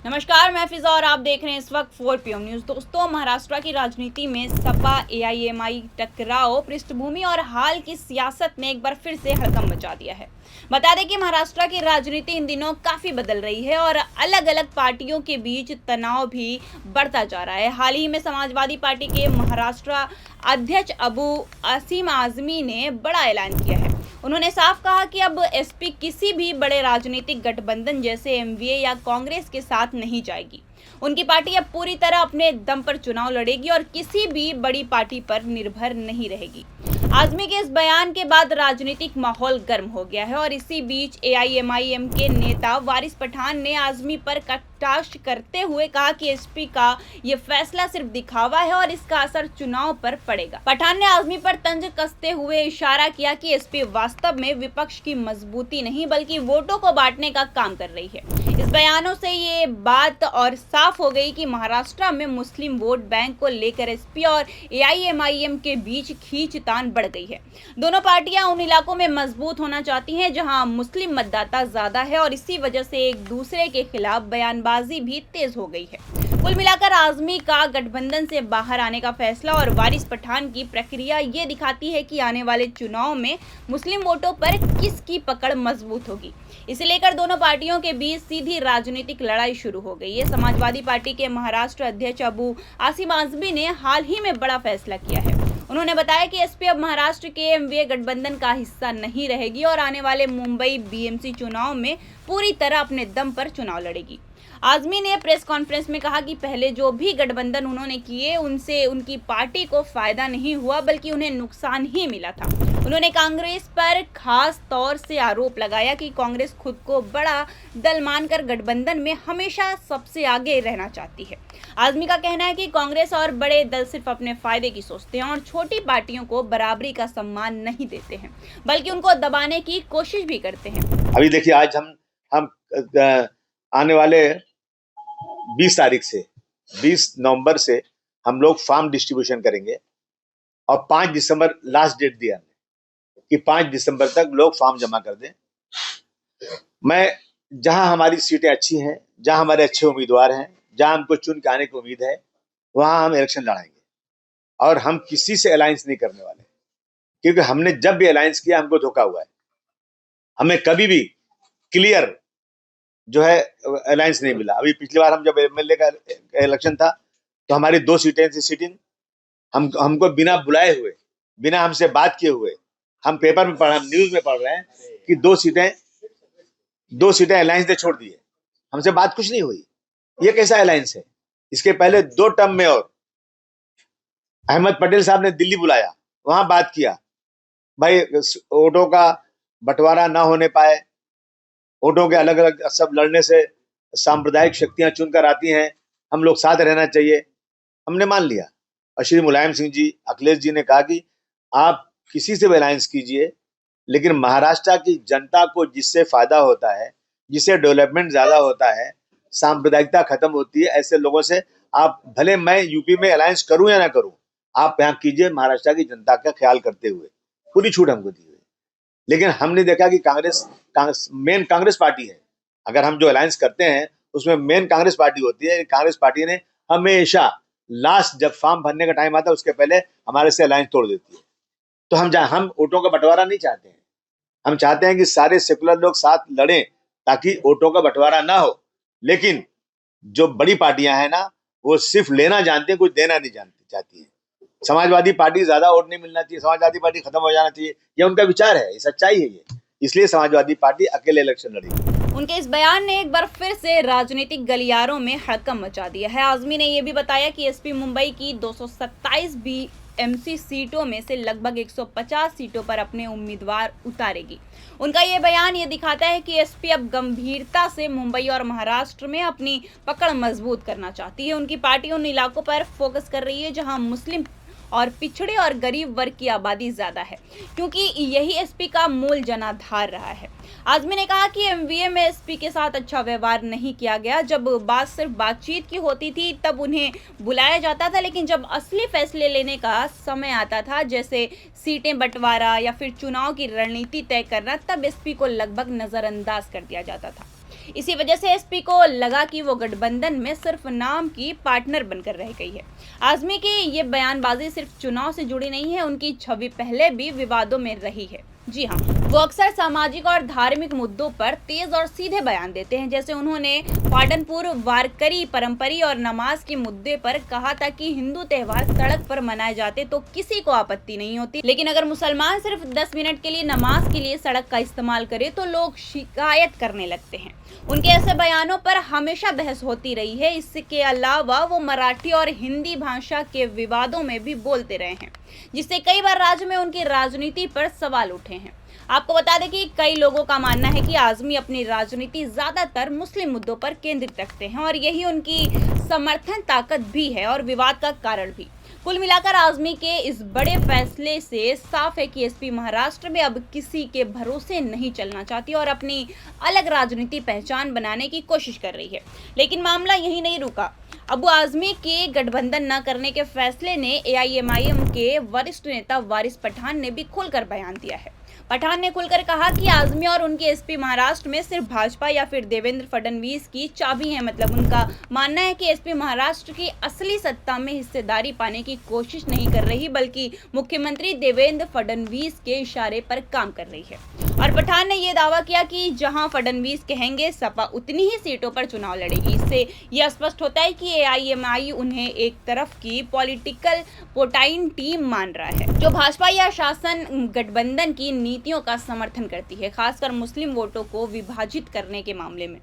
नमस्कार, मैं फिजा और आप देख रहे हैं इस वक्त 4 PM न्यूज। दोस्तों, महाराष्ट्र की राजनीति में सपा एआईएमआई टकराव, पृष्ठभूमि और हाल की सियासत ने एक बार फिर से हड़कंप मचा दिया है। बता दें कि महाराष्ट्र की राजनीति इन दिनों काफी बदल रही है और अलग अलग पार्टियों के बीच तनाव भी बढ़ता जा रहा है। हाल ही में समाजवादी पार्टी के महाराष्ट्र अध्यक्ष अबू असीम आजमी ने बड़ा ऐलान किया है। उन्होंने साफ कहा कि अब एसपी किसी भी बड़े राजनीतिक गठबंधन जैसे एमवीए या कांग्रेस के साथ नहीं जाएगी। उनकी पार्टी अब पूरी तरह अपने दम पर चुनाव लड़ेगी और किसी भी बड़ी पार्टी पर निर्भर नहीं रहेगी। आजमी के इस बयान के बाद राजनीतिक माहौल गर्म हो गया है और इसी बीच एआईएमआईएम के नेता वारिस पठान ने आजमी पर कटाक्ष करते हुए कहा कि एसपी का ये फैसला सिर्फ दिखावा है और इसका असर चुनाव पर पड़ेगा। पठान ने आजमी पर तंज कसते हुए इशारा किया कि एसपी वास्तव में विपक्ष की मजबूती नहीं बल्कि वोटों को बांटने का काम कर रही है। इस बयानों से ये बात और साफ हो गई कि महाराष्ट्र में मुस्लिम वोट बैंक को लेकर एसपी और एआईएमआईएम के बीच खींचतान बढ़ गई है। दोनों पार्टियां उन इलाकों में मजबूत होना चाहती हैं जहां मुस्लिम मतदाता ज्यादा है और इसी वजह से एक दूसरे के खिलाफ बयानबाजी भी तेज हो गई है। कुल मिलाकर आजमी का गठबंधन से बाहर आने का फैसला और वारिस पठान की प्रक्रिया ये दिखाती है कि आने वाले चुनाव में मुस्लिम वोटों पर किसकी पकड़ मजबूत होगी। इसे लेकर दोनों पार्टियों के बीच सीधी राजनीतिक लड़ाई शुरू हो गई है। समाजवादी पार्टी के महाराष्ट्र अध्यक्ष अबू आसिम आजमी ने हाल ही में बड़ा फैसला किया है। उन्होंने बताया कि एसपी अब महाराष्ट्र के एमवीए गठबंधन का हिस्सा नहीं रहेगी और आने वाले मुंबई बीएमसी चुनाव में पूरी तरह अपने दम पर चुनाव लड़ेगी। आजमी ने प्रेस कॉन्फ्रेंस में कहा कि पहले जो भी गठबंधन उन्होंने किए उनसे उनकी पार्टी को फायदा नहीं हुआ बल्कि उन्हें नुकसान ही मिला था। उन्होंने कांग्रेस पर खास तौर से आरोप लगाया कि कांग्रेस खुद को बड़ा दल मानकर गठबंधन में हमेशा सबसे आगे रहना चाहती है। आजमी का कहना है कि कांग्रेस और बड़े दल सिर्फ अपने फायदे की सोचते हैं और छोटी पार्टियों को बराबरी का सम्मान नहीं देते हैं बल्कि उनको दबाने की कोशिश भी करते हैं। अभी देखिए, आज हम आने वाले 20 तारीख से 20 नवंबर से हम लोग फॉर्म डिस्ट्रीब्यूशन करेंगे और 5 दिसंबर लास्ट डेट दिया हमने कि 5 दिसंबर तक लोग फॉर्म जमा कर दें। मैं जहां हमारी सीटें अच्छी हैं, जहां हमारे अच्छे उम्मीदवार हैं, जहां हमको चुन के आने की उम्मीद है, वहां हम इलेक्शन लड़ाएंगे और हम किसी से अलायंस नहीं करने वाले, क्योंकि हमने जब भी अलायंस किया हमको धोखा हुआ है। हमें कभी भी क्लियर जो है अलायंस नहीं मिला। अभी पिछली बार हम जब एमएलए का इलेक्शन था तो हमारी 2 सीटें थी सिटिंग, हमको बिना बुलाए हुए, बिना हमसे बात किए हुए, हम पेपर में पढ़, हम न्यूज में पढ़ रहे हैं कि 2 सीटें अलायंस ने छोड़ दिए, हमसे बात कुछ नहीं हुई। ये कैसा अलायंस है? इसके पहले 2 टर्म में और अहमद पटेल साहब ने दिल्ली बुलाया, वहां बात किया, भाई वोटों का बंटवारा ना होने पाए, वोटों के अलग अलग सब लड़ने से सांप्रदायिक शक्तियां चुनकर आती हैं, हम लोग साथ रहना चाहिए, हमने मान लिया। और श्री मुलायम सिंह जी, अखिलेश जी ने कहा कि आप किसी से भी अलायंस कीजिए, लेकिन महाराष्ट्र की जनता को जिससे फायदा होता है, जिससे डेवलपमेंट ज्यादा होता है, सांप्रदायिकता खत्म होती है, ऐसे लोगों से आप, भले मैं यूपी में अलायंस करूं या ना करूं, आप यहाँ कीजिए महाराष्ट्र की जनता का ख्याल करते हुए। पूरी छूट हमको दी हुई। लेकिन हमने देखा कि कांग्रेस मेन कांग्रेस पार्टी है। अगर हम जो अलायंस करते हैं उसमें मेन कांग्रेस पार्टी होती है। कांग्रेस पार्टी ने हमेशा लास्ट जब फॉर्म भरने का टाइम आता है उसके पहले हमारे से अलायंस तोड़ देती है। तो हम वोटों का बंटवारा नहीं चाहते हैं, हम चाहते हैं कि सारे सेकुलर लोग साथ लड़ें ताकि वोटों का बंटवारा ना हो। लेकिन जो बड़ी पार्टियां हैं ना, वो सिर्फ लेना जानती है, कुछ देना नहीं चाहती है। समाजवादी पार्टी ज्यादा वोट नहीं मिलना चाहिए, समाजवादी पार्टी खत्म हो जाना चाहिए, ये उनका विचार है, ये सच्चाई है ये। इसलिए समाजवादी पार्टी अकेले इलेक्शन लड़ेगी। उनके इस बयान ने एक बार फिर से राजनीतिक गलियारों में हड़कंप मचा दिया है। आजमी ने यह भी बताया कि एसपी मुंबई की 227 बीएमसी सीटों में से लगभग 150 सीटों पर अपने उम्मीदवार उतारेगी। उनका ये बयान ये दिखाता है कि एसपी अब गंभीरता से मुंबई और महाराष्ट्र में अपनी पकड़ मजबूत करना चाहती है। उनकी पार्टी उन इलाकों पर फोकस कर रही है जहां मुस्लिम और पिछड़े और गरीब वर्ग की आबादी ज्यादा है, क्योंकि यही एसपी का मूल जनाधार रहा है। आजमी ने कहा कि एमवीए में एसपी के साथ अच्छा व्यवहार नहीं किया गया। जब बात सिर्फ बातचीत की होती थी तब उन्हें बुलाया जाता था, लेकिन जब असली फैसले लेने का समय आता था, जैसे सीटें बंटवारा या फिर चुनाव की रणनीति तय करना, तब एसपी को लगभग नजरअंदाज कर दिया जाता था। इसी वजह से एसपी को लगा कि वो गठबंधन में सिर्फ नाम की पार्टनर बनकर रह गई है। आज़मी की ये बयानबाजी सिर्फ चुनाव से जुड़ी नहीं है, उनकी छवि पहले भी विवादों में रही है। जी हाँ, वो अक्सर सामाजिक और धार्मिक मुद्दों पर तेज और सीधे बयान देते हैं। जैसे उन्होंने पाटनपुर वारकरी परंपरी और नमाज के मुद्दे पर कहा था कि हिंदू त्योहार सड़क पर मनाए जाते तो किसी को आपत्ति नहीं होती, लेकिन अगर मुसलमान सिर्फ 10 मिनट के लिए नमाज के लिए सड़क का इस्तेमाल करे तो लोग शिकायत करने लगते हैं। उनके ऐसे बयानों पर हमेशा बहस होती रही है। इसके अलावा वो मराठी और हिंदी भाषा के विवादों में भी बोलते रहे हैं, जिससे कई बार राज्य में उनकी राजनीति पर सवाल उठे हैं। आपको बता दें कि कई लोगों का मानना है कि आज़मी अपनी राजनीति ज्यादातर मुस्लिम मुद्दों पर केंद्रित रखते हैं और यही उनकी समर्थन ताकत भी है और विवाद का कारण भी। कुल मिलाकर आज़मी के इस बड़े फैसले से साफ है कि एसपी महाराष्ट्र में अब किसी के भरोसे नहीं चलना चाहती और अपनी अलग राजनीति पहचान बनाने की कोशिश कर रही है। लेकिन मामला यही नहीं रुका। अबू आज़मी के गठबंधन न करने के फैसले ने एआईएमआईएम के वरिष्ठ नेता वारिस पठान ने भी खुलकर बयान दिया है। पठान ने खुलकर कहा कि आज़मी और उनके एसपी महाराष्ट्र में सिर्फ भाजपा या फिर देवेंद्र फडणवीस की चाबी है। मतलब उनका मानना है कि एसपी महाराष्ट्र की असली सत्ता में हिस्सेदारी पाने की कोशिश नहीं कर रही, बल्कि मुख्यमंत्री देवेंद्र फडणवीस के इशारे पर काम कर रही है। और पठान ने यह दावा किया कि जहां फडणवीस कहेंगे सपा उतनी ही सीटों पर चुनाव लड़ेगी। इससे यह स्पष्ट होता है कि एआईएमआई उन्हें एक तरफ की पॉलिटिकल पोटाइन टीम मान रहा है, जो भाजपा या शासन गठबंधन की नीतियों का समर्थन करती है, खासकर मुस्लिम वोटों को विभाजित करने के मामले में।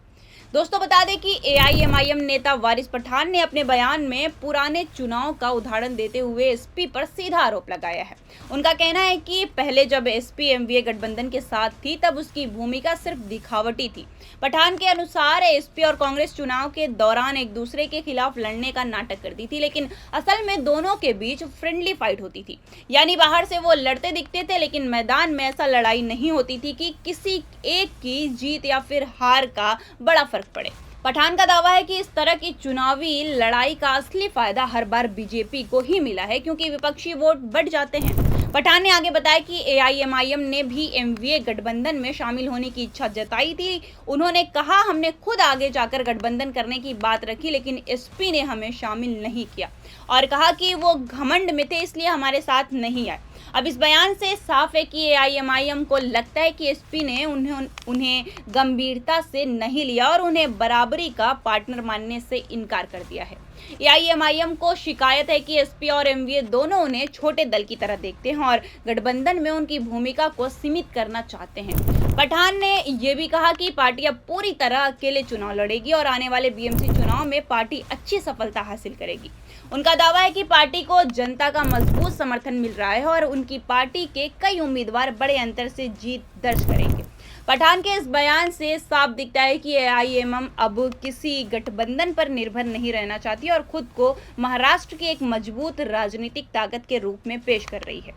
दोस्तों बता दें कि एआईएमआईएम नेता वारिस पठान ने अपने बयान में पुराने चुनाव का उदाहरण देते हुए एसपी पर सीधा आरोप लगाया है। उनका कहना है कि पहले जब एसपी एमवीए गठबंधन के साथ थी तब उसकी भूमिका सिर्फ दिखावटी थी। पठान के अनुसार एसपी और कांग्रेस चुनाव के दौरान एक दूसरे के खिलाफ लड़ने का नाटक करती थी, लेकिन असल में दोनों के बीच फ्रेंडली फाइट होती थी। यानी बाहर से वो लड़ते दिखते थे, लेकिन मैदान में ऐसा लड़ाई नहीं होती थी कि किसी एक की जीत या फिर हार का बड़ा फर्क पड़े। पठान का दावा है कि इस तरह की चुनावी लड़ाई का असली फायदा हर बार बीजेपी को ही मिला है, क्योंकि विपक्षी वोट बढ़ जाते हैं। पठान ने आगे बताया कि एआईएमआईएम ने भी एमवीए गठबंधन में शामिल होने की इच्छा जताई थी। उन्होंने कहा, हमने खुद आगे जाकर गठबंधन करने की बात रखी, लेकिन एसपी ने हमें शामिल नहीं किया और कहा कि वो घमंड में थे इसलिए हमारे साथ नहीं आए। अब इस बयान से साफ है कि एआईएमआईएम को लगता है कि एसपी ने उन्हें गंभीरता से नहीं लिया और उन्हें बराबरी का पार्टनर मानने से इनकार कर दिया है। एआईएमआईएम को शिकायत है कि एसपी और एमवीए दोनों उन्हें छोटे दल की तरह देखते हैं और गठबंधन में उनकी भूमिका को सीमित करना चाहते हैं। पठान ने यह भी कहा कि पार्टी अब पूरी तरह अकेले चुनाव लड़ेगी और आने वाले बीएमसी चुनाव में पार्टी अच्छी सफलता हासिल करेगी। उनका दावा है कि पार्टी को जनता का मजबूत समर्थन मिल रहा है और उनकी पार्टी के कई उम्मीदवार बड़े अंतर से जीत दर्ज करेंगे। पठान के इस बयान से साफ दिखता है कि एआईएमआईएम अब किसी गठबंधन पर निर्भर नहीं रहना चाहती और खुद को महाराष्ट्र की एक मजबूत राजनीतिक ताकत के रूप में पेश कर रही है।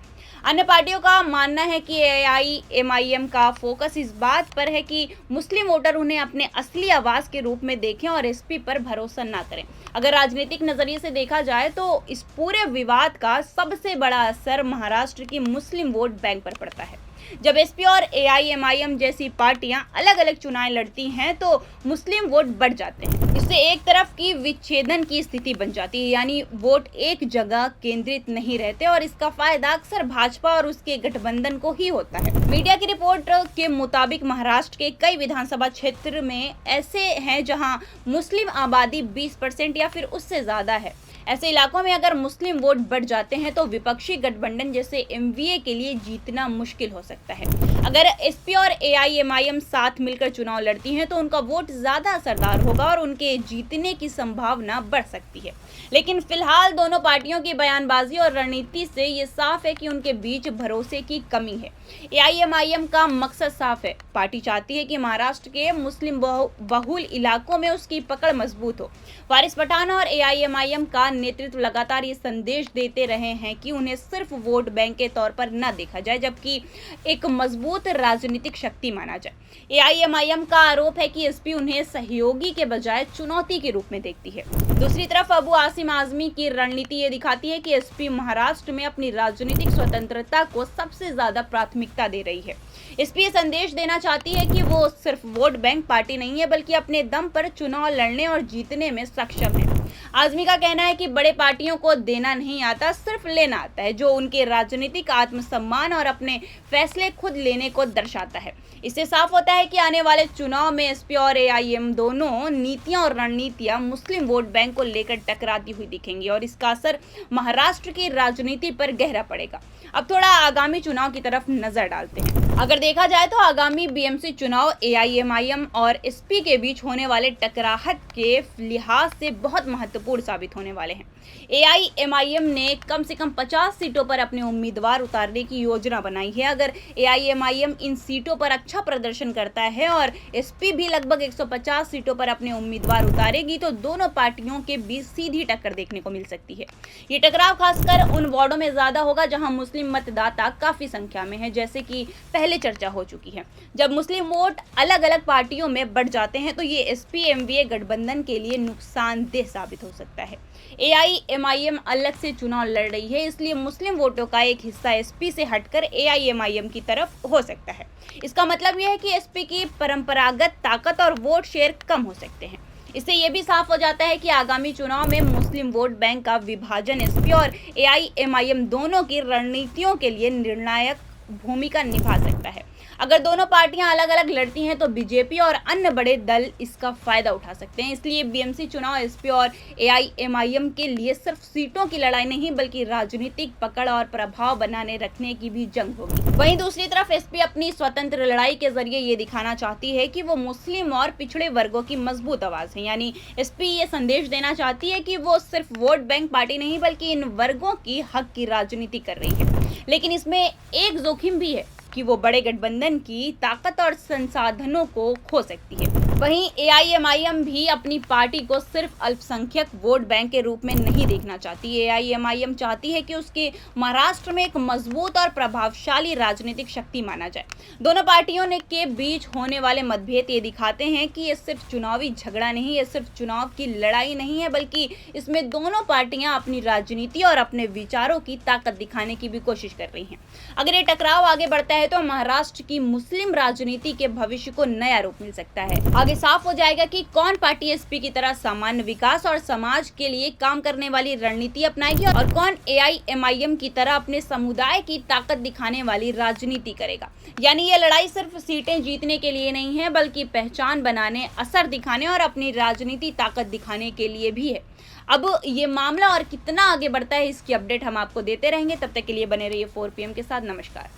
अन्य पार्टियों का मानना है कि एआईएमआईएम का फोकस इस बात पर है कि मुस्लिम वोटर उन्हें अपने असली आवाज के रूप में देखें और एसपी पर भरोसा ना करें। अगर राजनीतिक नजरिए से देखा जाए तो इस पूरे विवाद का सबसे बड़ा असर महाराष्ट्र की मुस्लिम वोट बैंक पर पड़ता है। जब एसपी और एआईएमआईएम जैसी पार्टियां अलग अलग चुनाव लड़ती हैं तो मुस्लिम वोट बढ़ जाते हैं। इससे एक तरफ की विच्छेदन की स्थिति बन जाती है, यानी वोट एक जगह केंद्रित नहीं रहते और इसका फायदा अक्सर भाजपा और उसके गठबंधन को ही होता है। मीडिया की रिपोर्ट के मुताबिक महाराष्ट्र के कई विधानसभा क्षेत्र में ऐसे हैं जहां मुस्लिम आबादी 20% या फिर उससे ज्यादा है। ऐसे इलाकों में अगर मुस्लिम वोट बढ़ जाते हैं तो विपक्षी गठबंधन जैसे एमवीए के लिए जीतना मुश्किल हो सकता है। अगर एसपी और एआईएमआईएम साथ मिलकर चुनाव लड़ती हैं तो उनका वोट ज्यादा असरदार होगा और उनके जीतने की संभावना बढ़ सकती है। लेकिन फिलहाल दोनों पार्टियों की बयानबाजी और रणनीति से ये साफ है कि उनके बीच भरोसे की कमी है। एआईएमआईएम का मकसद साफ है, पार्टी चाहती है कि महाराष्ट्र के मुस्लिम बहुल इलाकों में उसकी पकड़ मजबूत हो। वारिस पठान और एआईएमआईएम का नेतृत्व लगातार ये संदेश देते रहे हैं कि उन्हें सिर्फ वोट बैंक के तौर पर न देखा जाए, जबकि एक मजबूत मजबूत राजनीतिक शक्ति माना जाए। एआईएमआईएम का आरोप है कि एसपी उन्हें सहयोगी के बजाय चुनौती के रूप में देखती है। दूसरी तरफ अबू आसिम आजमी की रणनीति ये दिखाती है कि एसपी महाराष्ट्र में अपनी राजनीतिक स्वतंत्रता को सबसे ज्यादा प्राथमिकता दे रही है। एसपी ये संदेश देना चाहती है कि वो सिर्फ वोट बैंक पार्टी नहीं है, बल्कि अपने दम पर चुनाव लड़ने और जीतने में सक्षम है। आजमी का कहना है कि बड़े पार्टियों को देना नहीं आता, सिर्फ लेना आता है, जो उनके राजनीतिक आत्मसम्मान और अपने फैसले खुद लेने को दर्शाता है। इससे साफ होता है कि आने वाले चुनाव में एसपी और एआईएम दोनों नीतियां और रणनीतियां मुस्लिम वोट बैंक को लेकर टकराती हुई दिखेंगी और इसका असर महाराष्ट्र की राजनीति पर गहरा पड़ेगा। अब थोड़ा आगामी चुनाव की तरफ नजर डालते हैं। अगर देखा जाए तो आगामी बीएमसी चुनाव एआईएमआईएम और एसपी के बीच होने वाले टकराहट के लिहाज से बहुत महत्वपूर्ण साबित होने वाले हैं। एआईएमआईएम ने कम से कम 50 सीटों पर अपने उम्मीदवार उतारने की योजना बनाई है। अगर एआईएमआईएम इन सीटों पर अच्छा प्रदर्शन करता है और एसपी भी लगभग 150 सीटों पर अपने उम्मीदवार उतारेगी तो दोनों पार्टियों के बीच सीधी टक्कर देखने को मिल सकती है। ये टकराव खासकर उन वार्डों में ज्यादा होगा जहां मुस्लिम मतदाता काफी संख्या में है, जैसे कि पहले चर्चा हो चुकी है। जब मुस्लिम वोट अलग अलग पार्टियों में बढ़ जाते हैं तो ये एसपी एमवीए गठबंधन के लिए नुकसानदेह साबित हो सकता है। एआईएमआईएम अलग से चुनाव लड़ रही है, इसलिए मुस्लिम वोटों का एक हिस्सा एसपी से हटकर एआईएमआईएम की तरफ हो सकता है। इसका मतलब यह है कि एसपी की परंपरागत ताकत और वोट शेयर कम हो सकते हैं। इससे यह भी साफ हो जाता है कि आगामी चुनाव में मुस्लिम वोट बैंक का विभाजन एसपी और एआईएमआईएम दोनों की रणनीतियों के लिए निर्णायक भूमिका निभा सकता है। अगर दोनों पार्टियां अलग अलग लड़ती हैं तो बीजेपी और अन्य बड़े दल इसका फायदा उठा सकते हैं। इसलिए बीएमसी चुनाव एसपी और एआईएमआईएम के लिए सिर्फ सीटों की लड़ाई नहीं बल्कि राजनीतिक पकड़ और प्रभाव बनाने रखने की भी जंग होगी। वहीं दूसरी तरफ एसपी अपनी स्वतंत्र लड़ाई के जरिए ये दिखाना चाहती है कि वो मुस्लिम और पिछड़े वर्गों की मजबूत आवाज है। यानी एसपी ये संदेश देना चाहती है कि वो सिर्फ वोट बैंक पार्टी नहीं बल्कि इन वर्गों की हक की राजनीति कर रही है। लेकिन इसमें एक जोखिम भी है कि वो बड़े गठबंधन की ताकत और संसाधनों को खो सकती है। वहीं एआईएमआईएम भी अपनी पार्टी को सिर्फ अल्पसंख्यक वोट बैंक के रूप में नहीं देखना चाहती। एआईएमआईएम चाहती है कि उसके महाराष्ट्र में एक मजबूत और प्रभावशाली राजनीतिक शक्ति माना जाए। दोनों पार्टियों के बीच होने वाले मतभेद ये दिखाते हैं कि ये सिर्फ चुनावी झगड़ा नहीं, ये सिर्फ चुनाव की लड़ाई नहीं है, बल्कि इसमें दोनों पार्टियां अपनी राजनीति और अपने विचारों की ताकत दिखाने की भी कोशिश कर रही हैं। अगर ये टकराव आगे बढ़ता है तो महाराष्ट्र की मुस्लिम राजनीति के भविष्य को नया रूप मिल सकता है। आगे साफ हो जाएगा कि कौन पार्टी एसपी की तरह सामान्य विकास और समाज के लिए काम करने वाली रणनीति अपनाएगी और कौन एआईएमआईएम की तरह अपने समुदाय की ताकत दिखाने वाली राजनीति करेगा। यानी ये लड़ाई सिर्फ सीटें जीतने के लिए नहीं है बल्कि पहचान बनाने, असर दिखाने और अपनी राजनीति ताकत दिखाने के लिए भी है। अब ये मामला और कितना आगे बढ़ता है इसकी अपडेट हम आपको देते रहेंगे। तब तक के लिए बने रहिए 4 PM के साथ। नमस्कार।